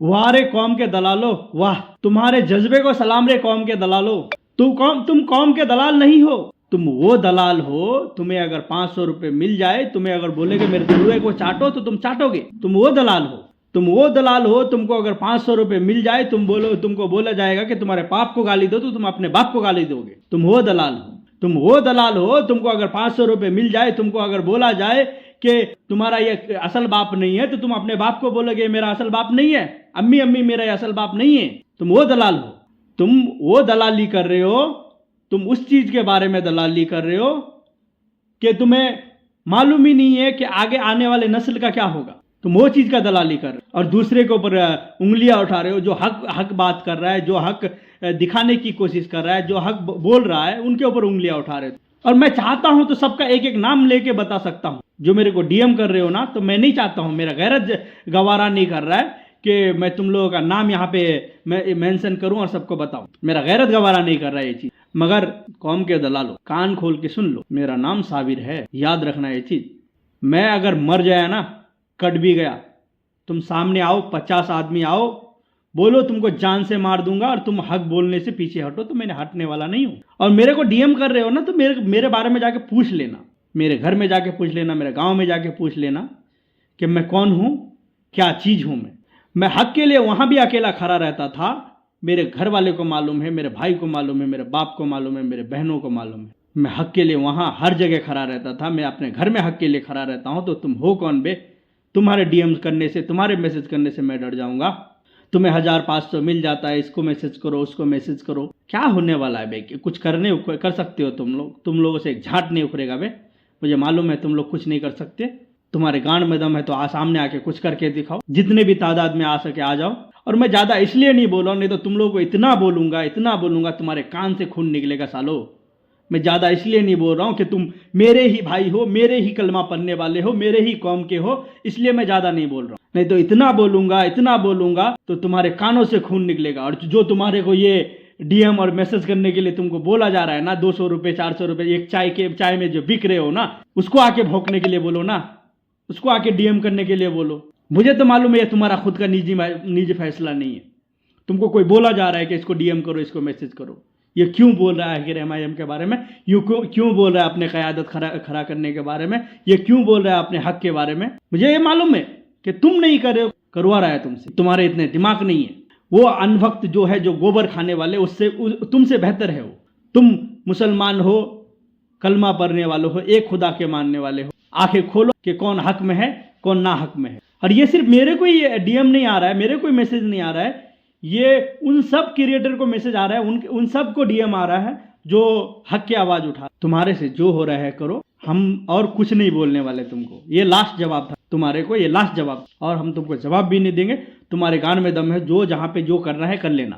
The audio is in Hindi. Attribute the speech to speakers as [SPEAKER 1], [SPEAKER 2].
[SPEAKER 1] वाह रे कौम के दलालो, वाह तुम्हारे जज्बे को सलाम रे कौम के दलालो। तुम कौम के दलाल नहीं हो, तुम वो दलाल हो, तुम्हें अगर 500 रुपए मिल जाए, तुम्हें अगर बोले कि मेरे तलुए को चाटो तो तुम चाटोगे, तुम वो दलाल हो। तुम वो दलाल हो, तुमको अगर 500 रुपए मिल जाए, तुमको बोला जाएगा कि तुम्हारे बाप को गाली दो तो तुम अपने बाप को गाली दोगे, तुम वो दलाल हो। तुम वो दलाल हो, तुमको अगर 500 रुपए मिल जाए, तुमको अगर बोला जाए कि तुम्हारा ये असल बाप नहीं है तो तुम अपने बाप को बोलोगे मेरा असल बाप नहीं है, अम्मी अम्मी मेरा असल बाप नहीं है, तुम वो दलाल हो। तुम वो दलाली कर रहे हो, तुम उस चीज के बारे में दलाली कर रहे हो कि तुम्हें मालूम ही नहीं है कि आगे आने वाले नस्ल का क्या होगा। तुम वो चीज का दलाली कर रहे हो और दूसरे के ऊपर उंगलियां उठा रहे हो। जो हक बात कर रहा है, जो हक दिखाने की कोशिश कर रहा है, जो हक बोल रहा है, उनके ऊपर उंगलियां उठा रहे हो। और मैं चाहता हूं तो सबका एक एक नाम लेके बता सकता हूं। जो मेरे को डीएम कर रहे हो ना, तो मैं नहीं चाहता हूं, मेरा गैरत गवारा नहीं कर रहा है कि मैं तुम लोगों का नाम यहाँ पे मैं मेंशन करूं और सबको बताऊं। मेरा गैरत गवारा नहीं कर रहा है ये चीज। मगर कौम के दलालो, कान खोल के सुन लो, मेरा नाम साबिर है, याद रखना ये चीज। मैं अगर मर जाया ना, कट भी गया, तुम सामने आओ, 50 आदमी आओ, बोलो तुमको जान से मार दूंगा और तुम हक बोलने से पीछे हटो, तो मैंने हटने वाला नहीं हूं। और मेरे को डीएम कर रहे हो ना, तो मेरे बारे में जाके पूछ लेना, मेरे घर में जाके पूछ लेना, मेरे गांव में जाके पूछ लेना कि मैं कौन हूं, क्या चीज हूं। मैं हक के लिए वहां भी अकेला खड़ा रहता था। मेरे घर वाले को मालूम है, मेरे भाई को मालूम है, मेरे बाप को मालूम है, मेरे बहनों को मालूम है। मैं हक के लिए वहां हर जगह खड़ा रहता था। मैं अपने घर में हक के लिए खड़ा रहता हूं। तो तुम हो कौन बे? तुम्हारे डीएम करने से, तुम्हारे मैसेज करने से मैं डर जाऊंगा? तुम्हें 1500 मिल जाता है, इसको मैसेज करो, उसको मैसेज करो, क्या होने वाला है बे? कुछ कर सकते हो तुम लोगों से एक झाट नहीं उखड़ेगा बे। मुझे मालूम है तुम लोग कुछ नहीं कर सकते। तुम्हारे गांड में दम है तो सामने आके कुछ करके दिखाओ। जितने भी तादाद में आ सके आ जाओ। और मैं ज्यादा इसलिए नहीं बोल रहा हूं, नहीं तो तुम लोगों को इतना बोलूंगा तुम्हारे कान से खून निकलेगा सालो। मैं ज्यादा इसलिए नहीं बोल रहा हूं कि तुम मेरे ही भाई हो, मेरे ही कलमा पढ़ने वाले हो, मेरे ही कौम के हो, इसलिए मैं ज्यादा नहीं बोल रहा हूं। नहीं तो इतना बोलूंगा तो तुम्हारे कानों से खून निकलेगा। और जो तुम्हारे को ये डीएम और मैसेज करने के लिए तुमको बोला जा रहा है ना, 200 रुपए 400 रुपए एक चाय में जो बिक रहे हो ना, उसको आके भौंकने के लिए बोलो ना, उसको आके डीएम करने के लिए बोलो। मुझे तो मालूम है ये तुम्हारा खुद का निजी फैसला नहीं है। तुमको कोई बोला जा रहा है कि इसको डीएम करो, इसको मैसेज करो। ये क्यों बोल रहा है कि एमआईएम के बारे में, ये क्यों बोल रहा है अपने क़यादत खड़ा करने के बारे में, ये क्यों बोल रहा है अपने हक के बारे में। मुझे ये मालूम है कि तुम नहीं कर रहे हो, करवा रहा है तुमसे। तुम्हारे इतने दिमाग नहीं है। वो अनभक्त जो है, जो गोबर खाने वाले, उससे तुमसे बेहतर है वो। तुम मुसलमान हो, कलमा पढ़ने वाले हो, एक खुदा के मानने वाले हो। आंखें खोलो कि कौन हक में है, कौन ना हक में है। और ये सिर्फ मेरे को ही डीएम नहीं आ रहा है, मेरे कोई मैसेज नहीं आ रहा है, ये उन सब क्रिएटर को मैसेज आ रहा है, उन सब को डीएम आ रहा है जो हक की आवाज उठा। तुम्हारे से जो हो रहा है करो, हम और कुछ नहीं बोलने वाले तुमको। ये लास्ट जवाब था तुम्हारे को, ये लास्ट जवाब, और हम तुमको जवाब भी नहीं देंगे। तुम्हारे कान में दम है, जो जहां पे जो करना है कर लेना।